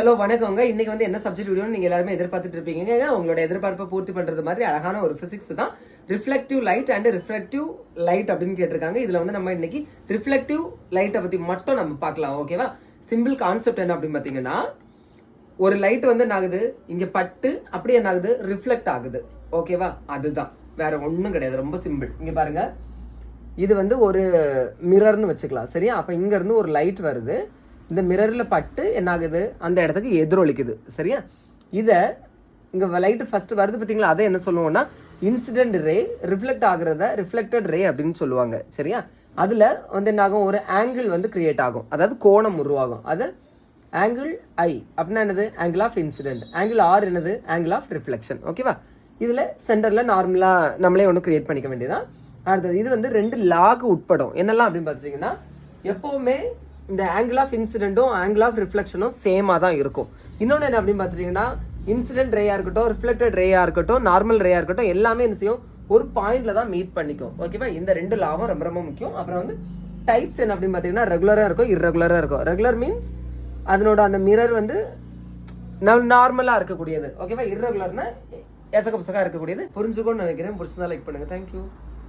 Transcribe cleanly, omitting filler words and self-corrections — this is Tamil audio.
ஹலோ வணக்கங்க. இன்னைக்கு வந்து என்ன சப்ஜெக்ட் வீடியோன்னு நீங்க எல்லாருமே எதிர்பார்த்துட்டு இருப்பீங்க. உங்களோட எதிர்பார்ப்பை பூர்த்தி பண்றது மாதிரி அழகான ஒரு பிசிக்ஸ் தான் reflective light and reflective light அப்படின்னு கேட்டிருக்காங்க. இதுல வந்து நம்ம இன்னைக்கு ரிஃப்ளெக்டிவ் லைட்டை பத்தி மட்டும் நம்ம பார்க்கலாம். ஓகேவா? சிம்பிள் கான்செப்ட் என்ன அப்படின்னு பாத்தீங்கன்னா, ஒரு லைட் வந்து என்ன ஆகுது, இங்க பட்டு அப்படியே என்ன ஆகுது, ரிஃப்ளெக்ட் ஆகுது. ஓகேவா? அதுதான், வேற ஒன்றும் கிடையாது. ரொம்ப சிம்பிள். இங்க பாருங்க, இது வந்து ஒரு மிரர்னு வச்சுக்கலாம். சரியா? அப்ப இங்க இருந்து ஒரு லைட் வருது, இந்த மிரர்ல பட்டு என்ன ஆகுது, அந்த இடத்துக்கு எதிரொலிக்குது. சரியா? இத இங்க லைட் ஃபர்ஸ்ட் வருது பாத்தீங்களா, அதை என்ன சொல்லுவோம்னா இன்சிடென்ட் ரே. ரிஃப்ளெக்ட் ஆகுறத ரிஃப்ளெக்டட் ரே அப்படின்னு சொல்லுவாங்க. சரியா? அதுல வந்து என்ன ஆகும், ஒரு ஆங்கிள் வந்து கிரியேட் ஆகும், அதாவது கோணம் உருவாகும். அது ஆங்கிள் ஐ அப்படின்னா என்னது, angle of incident. Angle R என்னது, ஆங்கிள் ஆஃப் ரிஃப்ளெக்ஷன். ஓகேவா? இதுல சென்டர்ல நார்மலா நம்மளே ஒன்று கிரியேட் பண்ணிக்க வேண்டியதான். அடுத்தது இது வந்து 2 லாக்கு உட்படும். என்னெல்லாம் அப்படின்னு பார்த்தீங்கன்னா, எப்பவுமே இந்த ஆங்கிள் ஆஃப் இன்சிடென்ட்டும் ஆங்கிள் ஆஃப் ரிஃப்ளெக்ஷனும் சேமா தான் இருக்கும். இன்னொன்று என்ன அப்படின்னு பார்த்துட்டீங்கன்னா, இன்சிடென்ட் ரேயா இருக்கட்டும், ரிஃப்ளெக்டட் ரேயா இருக்கட்டும், நார்மல் ரேயா இருக்கட்டும், எல்லாமே என்ன செய்யும், ஒரு பாயிண்ட்ல தான் மீட் பண்ணிக்கும். ஓகேவா? இந்த 2 லாவும் ரொம்ப ரொம்ப முக்கியம். அப்புறம் வந்து டைப்ஸ் என்ன அப்படின்னு பார்த்தீங்கன்னா, ரெகுலரா இருக்கும், இர்ரெகுலரா இருக்கும். ரெகுலர் மீன்ஸ் அதனோட அந்த மிரர் வந்து நார்மலா இருக்கக்கூடியது. ஓகேவா? இர்ரெகுலர்னா எசக புசகா இருக்கக்கூடியது. புரிஞ்சுக்கோன்னு நினைக்கிறேன். புரிச்சுதான் லைக் பண்ணுங்க. தேங்க்யூ.